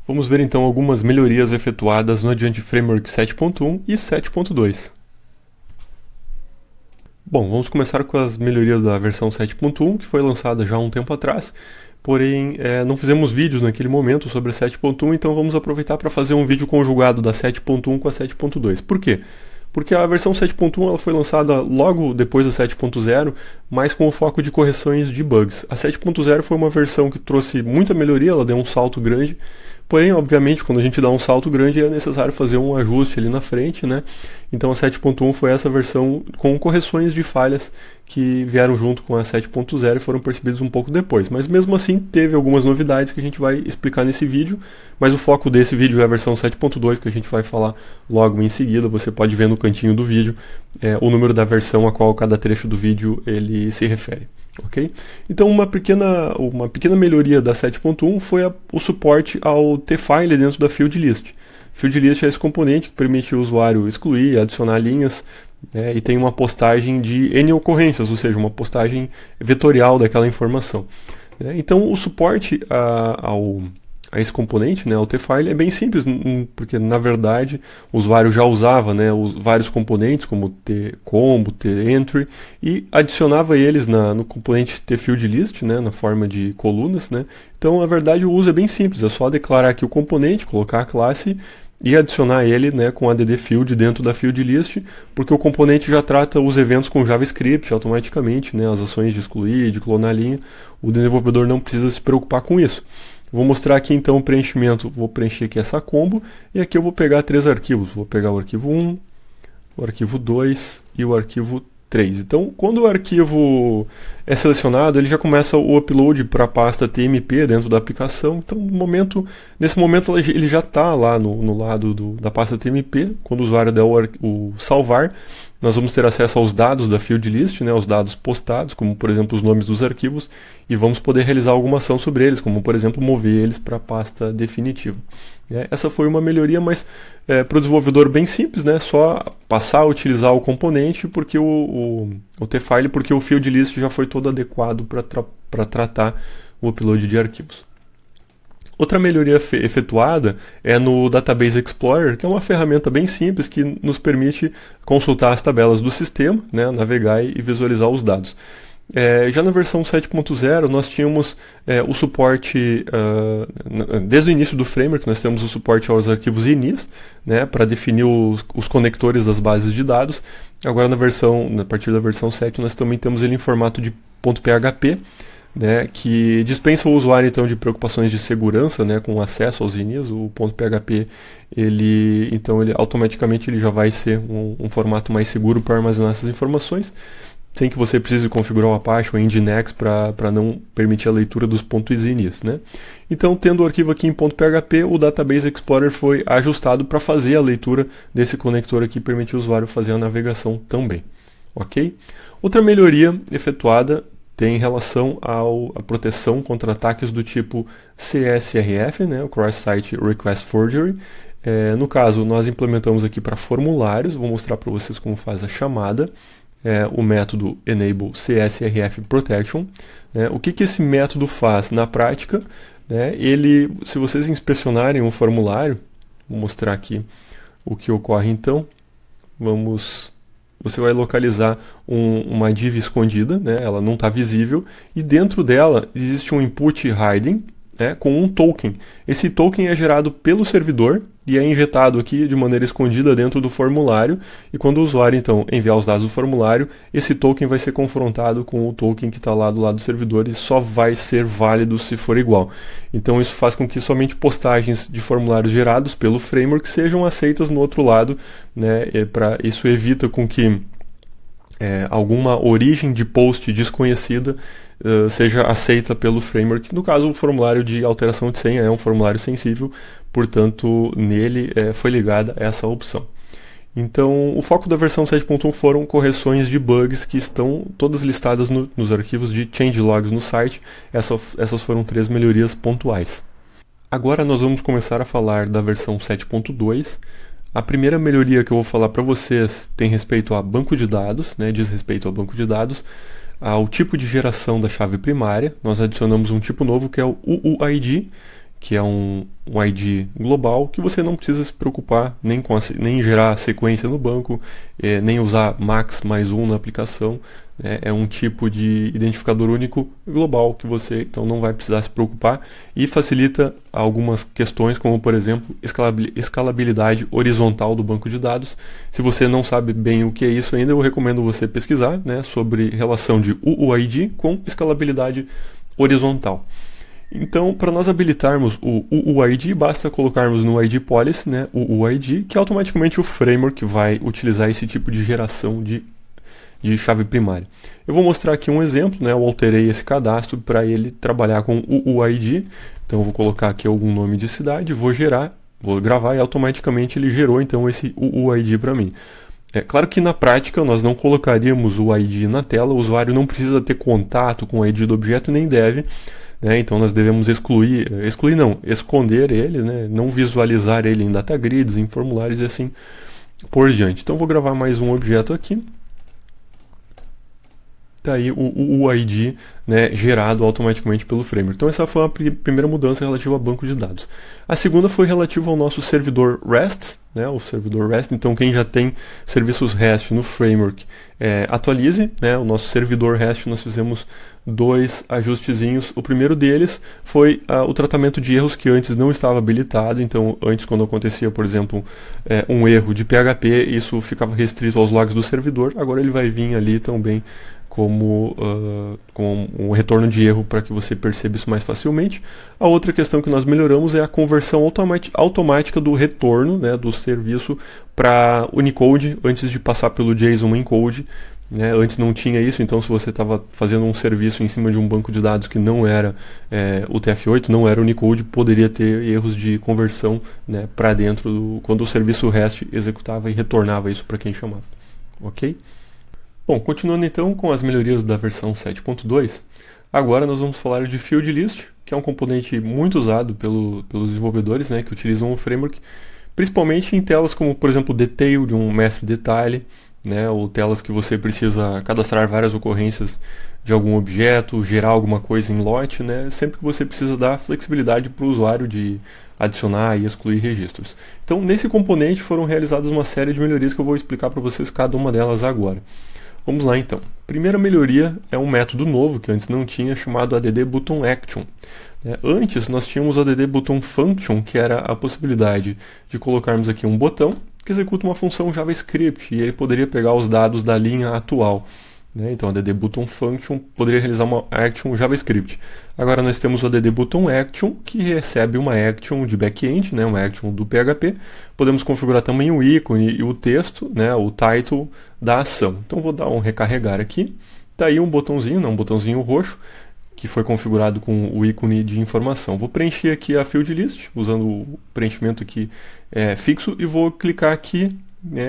Vamos ver então algumas melhorias efetuadas no Adjunct Framework 7.1 e 7.2. Bom, vamos começar com as melhorias da versão 7.1, que foi lançada já há um tempo atrás, porém não fizemos vídeos naquele momento sobre a 7.1, então vamos aproveitar para fazer um vídeo conjugado da 7.1 com a 7.2. Por quê? Porque a versão 7.1 ela foi lançada logo depois da 7.0, mas com o foco de correções de bugs. A 7.0 foi uma versão que trouxe muita melhoria, ela deu um salto grande, porém, obviamente, quando a gente dá um salto grande é necessário fazer um ajuste ali na frente, né? Então a 7.1 foi essa versão com correções de falhas que vieram junto com a 7.0 e foram percebidas um pouco depois. Mas mesmo assim teve algumas novidades que a gente vai explicar nesse vídeo, mas o foco desse vídeo é a versão 7.2 que a gente vai falar logo em seguida. Você pode ver no cantinho do vídeo o número da versão a qual cada trecho do vídeo ele se refere. Okay? Então uma pequena melhoria da 7.1 foi o suporte ao tfile dentro da field list. Field list é esse componente que permite o usuário excluir, adicionar linhas, e tem uma postagem de N ocorrências, ou seja, uma postagem vetorial daquela informação. Então o suporte a esse componente, ao tfile, é bem simples, porque na verdade o usuário já usava os vários componentes, como tcombo, tentry, e adicionava eles no componente tfieldList, na forma de colunas. Então, na verdade, o uso é bem simples, é só declarar aqui o componente, colocar a classe e adicionar ele com addField dentro da field list, porque o componente já trata os eventos com JavaScript automaticamente, as ações de excluir, de clonar a linha. O desenvolvedor não precisa se preocupar com isso. Vou mostrar aqui então o preenchimento, vou preencher aqui essa combo, e aqui eu vou pegar 3 arquivos, vou pegar o arquivo 1, o arquivo 2 e o arquivo 3. Então, quando o arquivo é selecionado, ele já começa o upload para a pasta TMP dentro da aplicação. Então, nesse momento ele já está lá no lado da pasta TMP. Quando o usuário der o salvar, nós vamos ter acesso aos dados da field list, os dados postados, como por exemplo os nomes dos arquivos, e vamos poder realizar alguma ação sobre eles, como por exemplo mover eles para a pasta definitiva. Essa foi uma melhoria, mas para o desenvolvedor bem simples, só passar a utilizar o componente porque o tfile, porque o field list já foi todo adequado para tratar o upload de arquivos. Outra melhoria efetuada é no Database Explorer, que é uma ferramenta bem simples que nos permite consultar as tabelas do sistema, navegar e visualizar os dados. Já na versão 7.0 nós tínhamos o suporte, desde o início do framework nós temos o suporte aos arquivos inis, para definir os conectores das bases de dados. Agora a partir da versão 7 nós também temos ele em formato de .php, que dispensa o usuário então de preocupações de segurança, com acesso aos inis. O .php ele automaticamente já vai ser um formato mais seguro para armazenar essas informações, sem que você precise configurar o Apache ou Nginx para não permitir a leitura dos .inis. Então, tendo o arquivo aqui em .php, o Database Explorer foi ajustado para fazer a leitura desse conector aqui e permitir o usuário fazer a navegação também. Ok? Outra melhoria efetuada tem relação à proteção contra ataques do tipo CSRF, o Cross-Site Request Forgery. No caso, nós implementamos aqui para formulários, vou mostrar para vocês como faz a chamada, o método Enable CSRF Protection. O que esse método faz na prática? Se vocês inspecionarem o formulário, vou mostrar aqui o que ocorre então, você vai localizar uma div escondida, ela não está visível, e dentro dela existe um input hiding com um token. Esse token é gerado pelo servidor e é injetado aqui de maneira escondida dentro do formulário, e quando o usuário então enviar os dados do formulário, esse token vai ser confrontado com o token que está lá do lado do servidor e só vai ser válido se for igual. Então isso faz com que somente postagens de formulários gerados pelo framework sejam aceitas no outro lado, isso evita com que alguma origem de post desconhecida seja aceita pelo framework. No caso, o formulário de alteração de senha é um formulário sensível, portanto, nele foi ligada essa opção. Então, o foco da versão 7.1 foram correções de bugs que estão todas listadas nos arquivos de changelogs no site. Essas foram 3 melhorias pontuais. Agora nós vamos começar a falar da versão 7.2. A primeira melhoria que eu vou falar para vocês tem respeito a banco de dados, diz respeito ao banco de dados, ao tipo de geração da chave primária. Nós adicionamos um tipo novo que é o UUID, que é um ID global, que você não precisa se preocupar nem gerar sequência no banco, nem usar max mais um na aplicação. É um tipo de identificador único global que você então não vai precisar se preocupar e facilita algumas questões, como por exemplo escalabilidade horizontal do banco de dados. Se você não sabe bem o que é isso ainda, eu recomendo você pesquisar, né, sobre relação de UUID com escalabilidade horizontal. Então, para nós habilitarmos o UUID, basta colocarmos no ID Policy, né, o UUID, que automaticamente o framework vai utilizar esse tipo de geração de chave primária. Eu vou mostrar aqui um exemplo, né, eu alterei esse cadastro para ele trabalhar com o UUID. Então, eu vou colocar aqui algum nome de cidade, vou gravar e automaticamente ele gerou então esse UUID para mim. É claro que na prática nós não colocaríamos o ID na tela, o usuário não precisa ter contato com o ID do objeto, nem deve. Então nós devemos esconder ele, né? Não visualizar ele em data grids, em formulários e assim por diante. Então vou gravar mais um objeto aqui. Está aí o ID, né, gerado automaticamente pelo framework. Então essa foi a primeira mudança relativa ao banco de dados. A segunda foi relativa ao nosso servidor REST, né, o servidor REST. Então quem já tem serviços REST no framework, atualize, né, o nosso servidor REST. Nós fizemos 2 ajustezinhos. O primeiro deles foi o tratamento de erros que antes não estava habilitado. Então antes, quando acontecia, por exemplo, um erro de PHP, isso ficava restrito aos logs do servidor. Agora ele vai vir ali também como um retorno de erro para que você perceba isso mais facilmente. A outra questão que nós melhoramos é a conversão automática do retorno, né, do serviço para Unicode antes de passar pelo JSON encode. Né? Antes não tinha isso, então se você estava fazendo um serviço em cima de um banco de dados que não era o TF8, não era Unicode, poderia ter erros de conversão, né, para dentro quando o serviço REST executava e retornava isso para quem chamava. Ok? Bom, continuando então com as melhorias da versão 7.2, agora nós vamos falar de Field List, que é um componente muito usado pelos desenvolvedores, né, que utilizam o framework, principalmente em telas como, por exemplo, Detail de um mestre detalhe, né, ou telas que você precisa cadastrar várias ocorrências de algum objeto, gerar alguma coisa em lote, né, sempre que você precisa dar flexibilidade para o usuário de adicionar e excluir registros. Então, nesse componente foram realizadas uma série de melhorias que eu vou explicar para vocês cada uma delas agora. Vamos lá então. Primeira melhoria é um método novo que antes não tinha, chamado add_button_action. Antes nós tínhamos o add_button_function, que era a possibilidade de colocarmos aqui um botão que executa uma função JavaScript e ele poderia pegar os dados da linha atual. Então a add_button_function poderia realizar uma action JavaScript. Agora nós temos o add_button_action, que recebe uma action de back-end, né, uma action do PHP. Podemos configurar também o ícone e o texto, né, o title da ação. Então vou dar um recarregar aqui. Está aí um botãozinho, né, um botãozinho roxo, que foi configurado com o ícone de informação. Vou preencher aqui a field list, usando o preenchimento aqui fixo, e vou clicar aqui.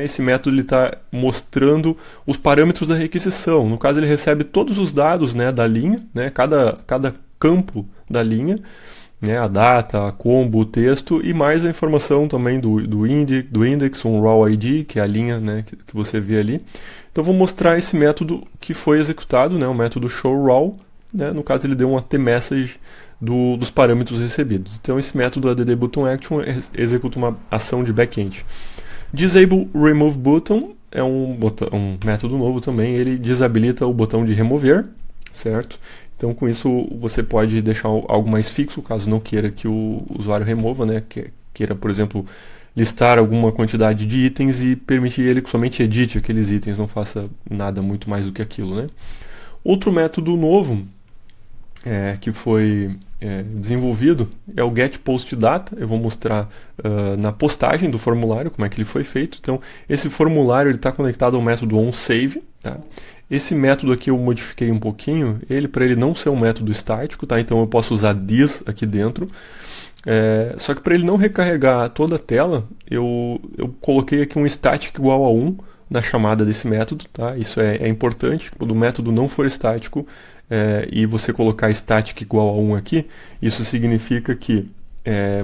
Esse método está mostrando os parâmetros da requisição. No caso, ele recebe todos os dados, né, da linha, né, cada campo da linha, né, a data, a combo, o texto, e mais a informação também do index, um raw ID, que é a linha, né, que você vê ali. Então, vou mostrar esse método que foi executado, né, o método showRaw. Né, no caso, ele deu uma t-message dos parâmetros recebidos. Então, esse método add_button_action executa uma ação de back-end. Disable Remove Button é um método novo também, ele desabilita o botão de remover, certo? Então com isso você pode deixar algo mais fixo, caso não queira que o usuário remova, né? Queira, por exemplo, listar alguma quantidade de itens e permitir ele que somente edite aqueles itens, não faça nada muito mais do que aquilo, né? Outro método novo que foi desenvolvido é o getPostData. Eu vou mostrar na postagem do formulário como é que ele foi feito. Então, esse formulário está conectado ao método onSave. Tá? Esse método aqui eu modifiquei um pouquinho, para ele não ser um método estático, tá? Então eu posso usar this aqui dentro. Só que para ele não recarregar toda a tela, eu coloquei aqui um static igual a 1 na chamada desse método. Tá? Isso é importante. Quando o método não for estático, e você colocar static igual a 1 aqui, isso significa que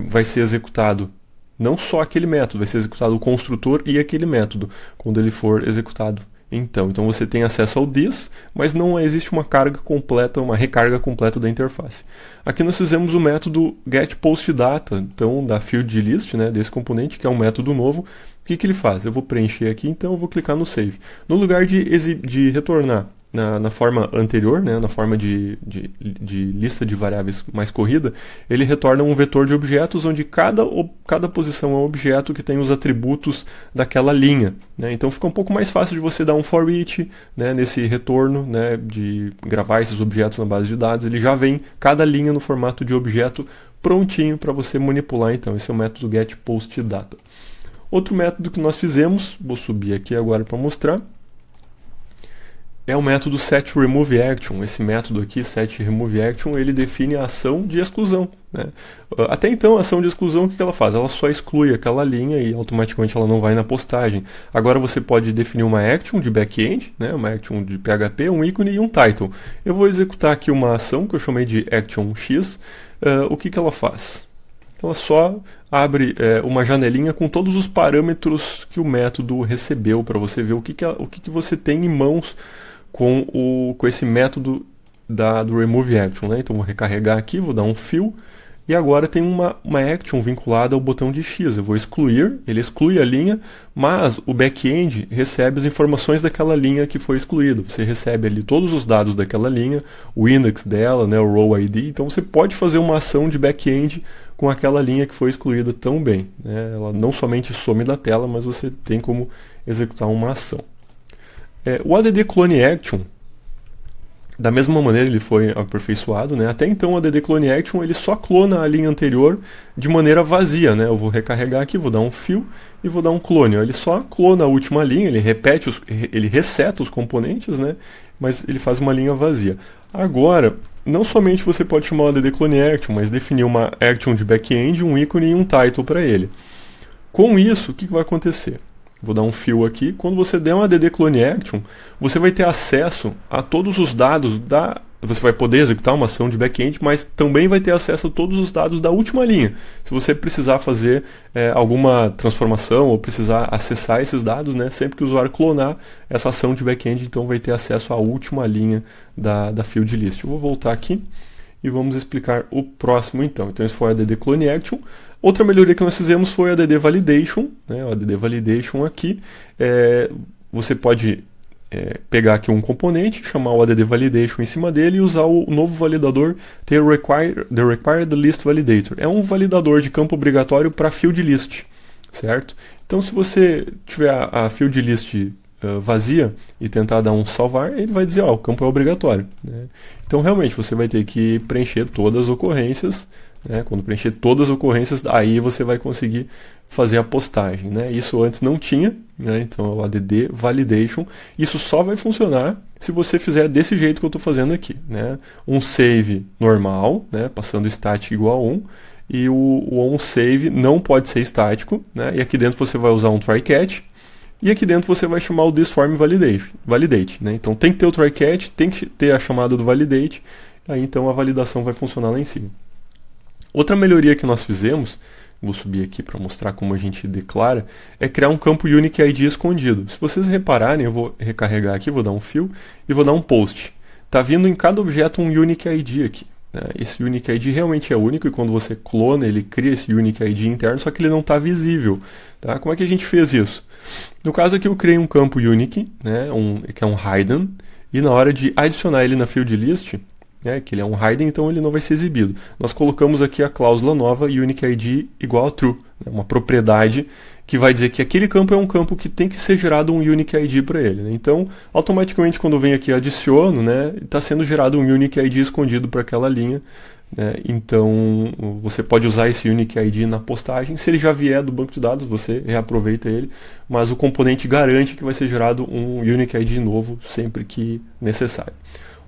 vai ser executado não só aquele método, vai ser executado o construtor e aquele método, quando ele for executado Então você tem acesso ao this, mas não existe uma carga completa, uma recarga completa da interface. Aqui nós fizemos o método getPostData, então da fieldList, né, desse componente, que é um método novo. O que ele faz? Eu vou preencher aqui, então eu vou clicar no Save. No lugar de retornar na forma anterior, né, na forma de lista de variáveis mais corrida, ele retorna um vetor de objetos onde cada posição é um objeto que tem os atributos daquela linha, né? Então fica um pouco mais fácil de você dar um for each, né, nesse retorno, né, de gravar esses objetos na base de dados. Ele já vem cada linha no formato de objeto prontinho para você manipular. Então esse é o método getPostData. Outro método que nós fizemos, vou subir aqui agora para mostrar, é o método setRemoveAction. Esse método aqui, setRemoveAction, ele define a ação de exclusão, né? Até então, a ação de exclusão, o que ela faz? Ela só exclui aquela linha e automaticamente ela não vai na postagem. Agora você pode definir uma action de back-end, né? Uma action de PHP, um ícone e um title. Eu vou executar aqui uma ação que eu chamei de actionX. O que ela faz? Ela só abre uma janelinha com todos os parâmetros que o método recebeu para você ver o que você tem em mãos com esse método do removeAction, né? Então vou recarregar aqui, vou dar um fill, e agora tem uma action vinculada ao botão de X. Eu vou excluir, ele exclui a linha, mas o back-end recebe as informações daquela linha que foi excluída. Você recebe ali todos os dados daquela linha, o index dela, né, o row ID. Então você pode fazer uma ação de back-end com aquela linha que foi excluída também, né? Ela não somente some da tela, mas você tem como executar uma ação. O add clone action, da mesma maneira ele foi aperfeiçoado, né? Até então o add clone action ele só clona a linha anterior de maneira vazia, né? Eu vou recarregar aqui, vou dar um fill e vou dar um clone. Ele só clona a última linha, ele reseta os componentes, né? Mas ele faz uma linha vazia. Agora, não somente você pode chamar o add clone action, mas definir uma action de back-end, um ícone e um title para ele. Com isso, o que vai acontecer? Vou dar um fill aqui. Quando você der um add clone action, você vai ter acesso a todos os dados Você vai poder executar uma ação de back-end, mas também vai ter acesso a todos os dados da última linha. Se você precisar fazer alguma transformação ou precisar acessar esses dados, né, sempre que o usuário clonar essa ação de back-end, então vai ter acesso à última linha da field list. Eu vou voltar aqui e vamos explicar o próximo então. Então esse foi o add clone action. Outra melhoria que nós fizemos foi o add validation, né? O add validation aqui, você pode pegar aqui um componente, chamar o add validation em cima dele e usar o novo validador the required list validator. É um validador de campo obrigatório para field list, certo? Então se você tiver a field list vazia e tentar dar um salvar, ele vai dizer, o campo é obrigatório, né? Então realmente você vai ter que preencher todas as ocorrências, né? Quando preencher todas as ocorrências, aí você vai conseguir fazer a postagem, né? Isso antes não tinha, né? Então o add validation, isso só vai funcionar se você fizer desse jeito que eu estou fazendo aqui, né? Um save normal, né? Passando static igual a 1, e o onSave não pode ser estático, né? E aqui dentro você vai usar um try-catch, e aqui dentro você vai chamar o thisFormValidate, né? Então tem que ter o try-catch, tem que ter a chamada do validate, aí então a validação vai funcionar lá em cima. Outra melhoria que nós fizemos, vou subir aqui para mostrar como a gente declara, é criar um campo Unique ID escondido. Se vocês repararem, eu vou recarregar aqui, vou dar um fill e vou dar um post. Está vindo em cada objeto um Unique ID aqui, né? Esse Unique ID realmente é único e quando você clona, ele cria esse Unique ID interno, só que ele não está visível, tá? Como é que a gente fez isso? No caso aqui eu criei um campo Unique, né, que é um hidden, e na hora de adicionar ele na field list, que ele é um hidden, então ele não vai ser exibido. Nós colocamos aqui a cláusula nova Unique ID igual a true, né, uma propriedade que vai dizer que aquele campo é um campo que tem que ser gerado um Unique ID para ele, né? Então, automaticamente quando eu venho aqui e adiciono, né, está sendo gerado um Unique ID escondido para aquela linha, né? Então, você pode usar esse Unique ID na postagem. Se ele já vier do banco de dados, você reaproveita ele, mas o componente garante que vai ser gerado um Unique ID novo sempre que necessário.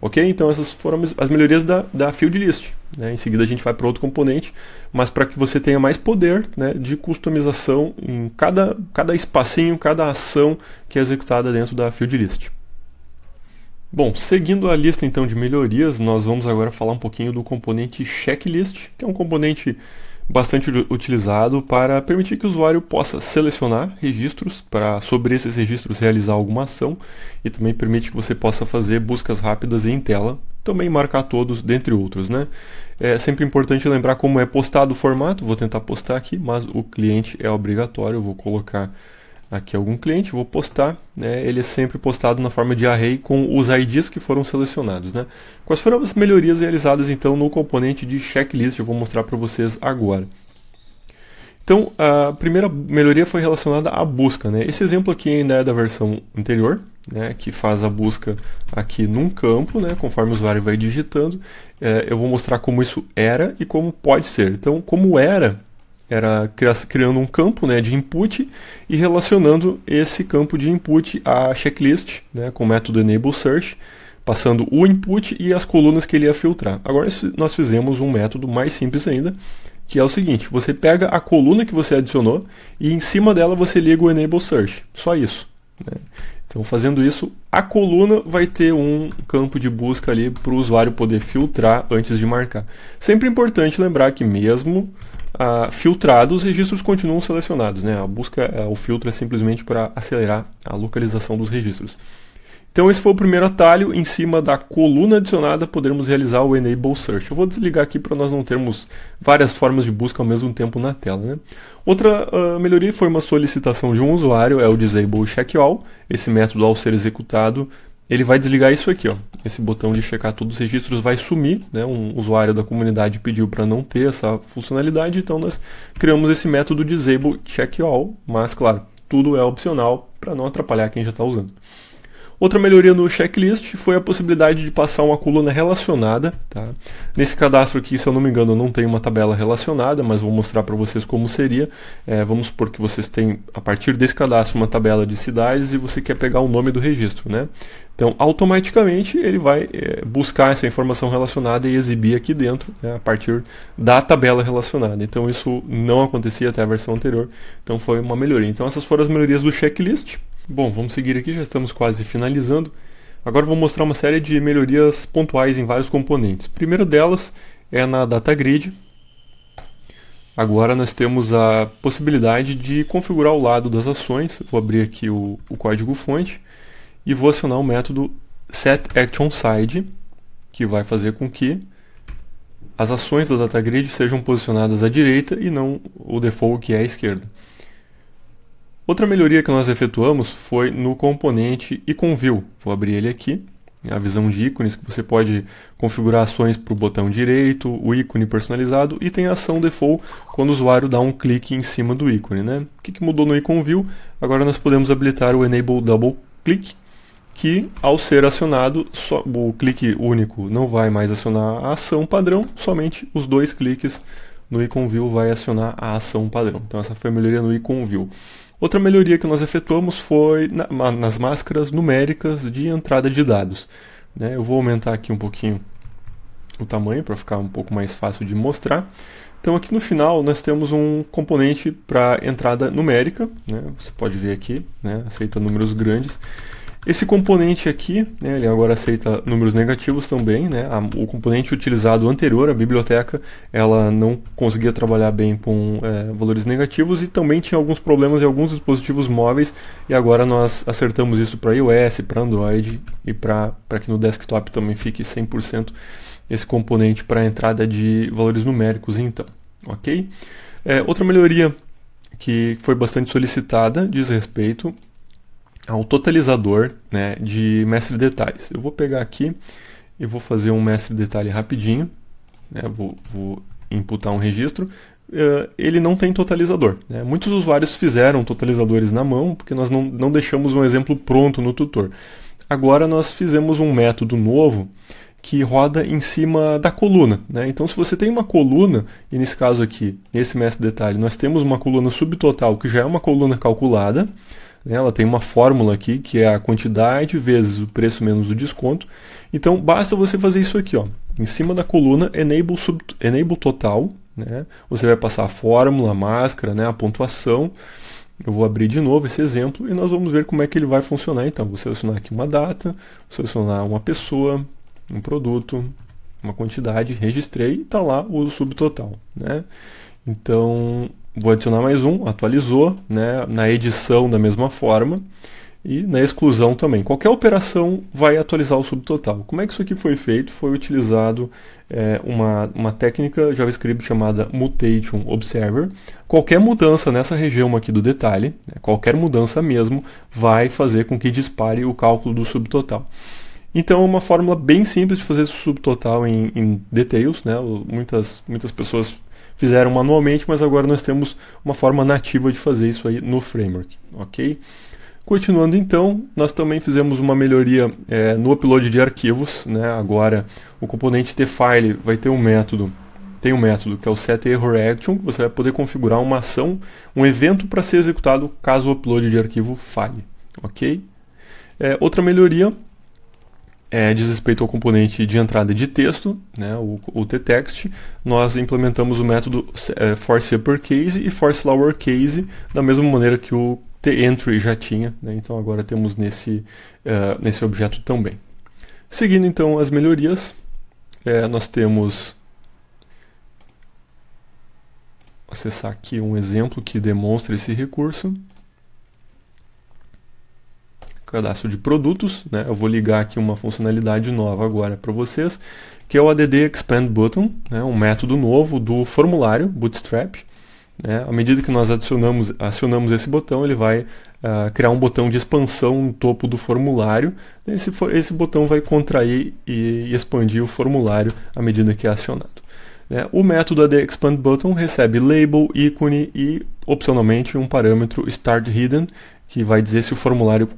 Ok? Então essas foram as melhorias da field list, né? Em seguida a gente vai para outro componente, mas para que você tenha mais poder, né, de customização em cada espacinho, cada ação que é executada dentro da field list. Bom, seguindo a lista então de melhorias, nós vamos agora falar um pouquinho do componente checklist, que é um componente bastante utilizado para permitir que o usuário possa selecionar registros para sobre esses registros realizar alguma ação e também permite que você possa fazer buscas rápidas em tela, também marcar todos, dentre outros, né? É sempre importante lembrar como é postado o formato, vou tentar postar aqui, mas o cliente é obrigatório, eu vou colocar aqui algum cliente, vou postar, né? Ele é sempre postado na forma de array com os IDs que foram selecionados, né? Quais foram as melhorias realizadas então no componente de checklist? Eu vou mostrar para vocês agora. Então, a primeira melhoria foi relacionada à busca, né? Esse exemplo aqui ainda é da versão anterior, né, que faz a busca aqui num campo, né, conforme o usuário vai digitando. Eu vou mostrar como isso era e como pode ser. Então, como era criando um campo, né, de input e relacionando esse campo de input à checklist, né, com o método enable search, passando o input e as colunas que ele ia filtrar. Agora nós fizemos um método mais simples ainda, que é o seguinte: você pega a coluna que você adicionou e em cima dela você liga o enable search. Só isso, né? Então, fazendo isso, a coluna vai ter um campo de busca ali para o usuário poder filtrar antes de marcar. Sempre importante lembrar que mesmo filtrado, os registros continuam selecionados, né? A busca, o filtro é simplesmente para acelerar a localização dos registros. Então esse foi o primeiro atalho. Em cima da coluna adicionada poderemos realizar o Enable Search. Eu vou desligar aqui para nós não termos várias formas de busca ao mesmo tempo na tela, né? Outra melhoria foi uma solicitação de um usuário, é o Disable Check All. Esse método, ao ser executado, ele vai desligar isso aqui, ó. Esse botão de checar todos os registros vai sumir, né? Um usuário da comunidade pediu para não ter essa funcionalidade, então nós criamos esse método Disable Check All, mas claro, tudo é opcional para não atrapalhar quem já está usando. Outra melhoria no checklist foi a possibilidade de passar uma coluna relacionada, tá? Nesse cadastro aqui, se eu não me engano, não tem uma tabela relacionada, mas vou mostrar para vocês como seria. Vamos supor que vocês têm, a partir desse cadastro, uma tabela de cidades e você quer pegar o nome do registro, né? Então, automaticamente, ele vai buscar essa informação relacionada e exibir aqui dentro, né, a partir da tabela relacionada. Então, isso não acontecia até a versão anterior, então foi uma melhoria. Então, essas foram as melhorias do checklist. Bom, vamos seguir aqui, já estamos quase finalizando. Agora vou mostrar uma série de melhorias pontuais em vários componentes. A primeira delas é na Data Grid. Agora nós temos a possibilidade de configurar o lado das ações. Vou abrir aqui o código-fonte e vou acionar o método setActionSide, que vai fazer com que as ações da Data Grid sejam posicionadas à direita e não o default, que é à esquerda. Outra melhoria que nós efetuamos foi no componente IconView. Vou abrir ele aqui, a visão de ícones, que você pode configurar ações para o botão direito, o ícone personalizado, e tem a ação default quando o usuário dá um clique em cima do ícone, né? O que mudou no IconView? Agora nós podemos habilitar o Enable Double Click, que ao ser acionado, o clique único não vai mais acionar a ação padrão, somente os dois cliques no IconView vai acionar a ação padrão. Então essa foi a melhoria no IconView. Outra melhoria que nós efetuamos foi nas máscaras numéricas de entrada de dados, né? Eu vou aumentar aqui um pouquinho o tamanho para ficar um pouco mais fácil de mostrar. Então aqui no final nós temos um componente para entrada numérica, né? Você pode ver aqui, né? Aceita números grandes. Esse componente aqui, né, ele agora aceita números negativos também, né? O componente utilizado anterior, a biblioteca, ela não conseguia trabalhar bem com valores negativos e também tinha alguns problemas em alguns dispositivos móveis, e agora nós acertamos isso para iOS, para Android e para que no desktop também fique 100% esse componente para entrada de valores numéricos, então, ok? Outra melhoria que foi bastante solicitada diz respeito ao totalizador, né, de mestre detalhes. Eu vou pegar aqui e vou fazer um mestre detalhe rapidinho, né, vou imputar um registro. Ele não tem totalizador, né? Muitos usuários fizeram totalizadores na mão porque nós não deixamos um exemplo pronto no tutor. Agora nós fizemos um método novo que roda em cima da coluna, né? Então, se você tem uma coluna, e nesse caso aqui, nesse mestre detalhe, nós temos uma coluna subtotal que já é uma coluna calculada, né? Ela tem uma fórmula aqui que é a quantidade vezes o preço menos o desconto. Então, basta você fazer isso aqui, ó, em cima da coluna enable total, né? Você vai passar a fórmula, a máscara, né, a pontuação. Eu vou abrir de novo esse exemplo e nós vamos ver como é que ele vai funcionar. Então, vou selecionar aqui uma data, vou selecionar uma pessoa, um produto, uma quantidade, registrei e está lá o subtotal, né? Então, vou adicionar mais um, atualizou, né, na edição da mesma forma e na exclusão também. Qualquer operação vai atualizar o subtotal. Como é que isso aqui foi feito? Foi utilizado uma técnica JavaScript chamada Mutation Observer. Qualquer mudança nessa região aqui do detalhe, né, qualquer mudança mesmo, vai fazer com que dispare o cálculo do subtotal. Então é uma fórmula bem simples de fazer esse subtotal em details, né? Muitas pessoas fizeram manualmente, mas agora nós temos uma forma nativa de fazer isso aí no framework, ok? Continuando então, nós também fizemos uma melhoria no upload de arquivos, né? Agora o componente tFile vai ter um método, tem um método que é o setErrorAction, que você vai poder configurar uma ação, um evento para ser executado caso o upload de arquivo falhe, ok? Outra melhoria diz respeito ao componente de entrada de texto, né, o tText. Nós implementamos o método forCupperCase e forClowerCase da mesma maneira que o tEntry já tinha, né, então agora temos nesse objeto também. Seguindo então as melhorias, nós temos, acessar aqui um exemplo que demonstra esse recurso. Cadastro de produtos, né? Eu vou ligar aqui uma funcionalidade nova agora para vocês, que é o add expand button, né? Um método novo do formulário Bootstrap, né? À medida que nós acionamos esse botão, ele vai criar um botão de expansão no topo do formulário. Esse botão vai contrair e expandir o formulário à medida que é acionado. O método addExpandButton recebe label, ícone e, opcionalmente, um parâmetro startHidden, que vai dizer se o formulário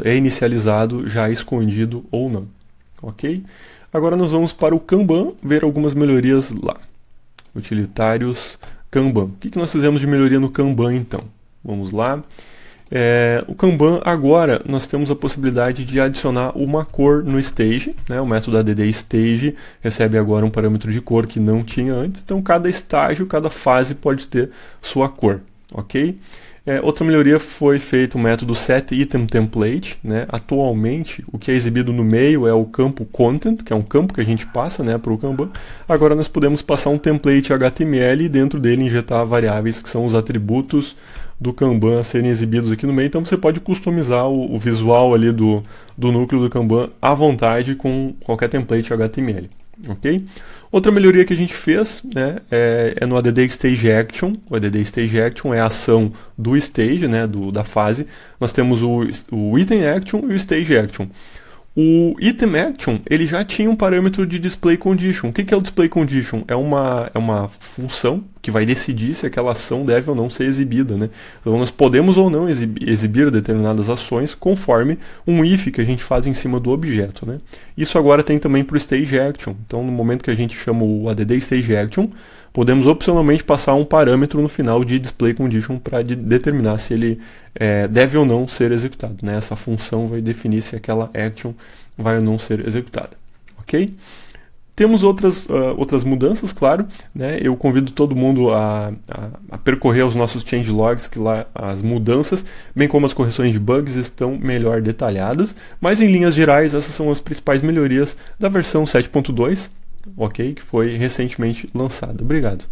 é inicializado, já escondido ou não. Ok? Agora nós vamos para o Kanban, ver algumas melhorias lá. Utilitários Kanban. O que nós fizemos de melhoria no Kanban, então? Vamos lá. O Kanban, agora, nós temos a possibilidade de adicionar uma cor no stage, né? O método addStage recebe agora um parâmetro de cor que não tinha antes, então cada estágio, cada fase pode ter sua cor, ok? Outra melhoria foi feito o método setItemTemplate, né? Atualmente, o que é exibido no meio é o campo Content, que é um campo que a gente passa, né, para o Kanban. Agora nós podemos passar um template HTML e dentro dele injetar variáveis que são os atributos do Kanban a serem exibidos aqui no meio. Então você pode customizar o visual ali do núcleo do Kanban à vontade com qualquer template HTML. Ok? Outra melhoria que a gente fez, né, é no addStageAction. O addStageAction é a ação do stage, né, da fase. Nós temos o ItemAction e o StageAction. O ItemAction, ele já tinha um parâmetro de DisplayCondition. O que é o DisplayCondition? É uma função que vai decidir se aquela ação deve ou não ser exibida, né? Então nós podemos ou não exibir determinadas ações conforme um if que a gente faz em cima do objeto, né? Isso agora tem também para o StageAction. Então no momento que a gente chama o addStageAction, podemos opcionalmente passar um parâmetro no final de DisplayCondition para determinar se ele deve ou não ser executado, né? Essa função vai definir se aquela action vai ou não ser executada, ok? Temos outras mudanças, claro, né? Eu convido todo mundo a percorrer os nossos changelogs, que lá as mudanças, bem como as correções de bugs, estão melhor detalhadas, mas em linhas gerais essas são as principais melhorias da versão 7.2, ok? Que foi recentemente lançada. Obrigado.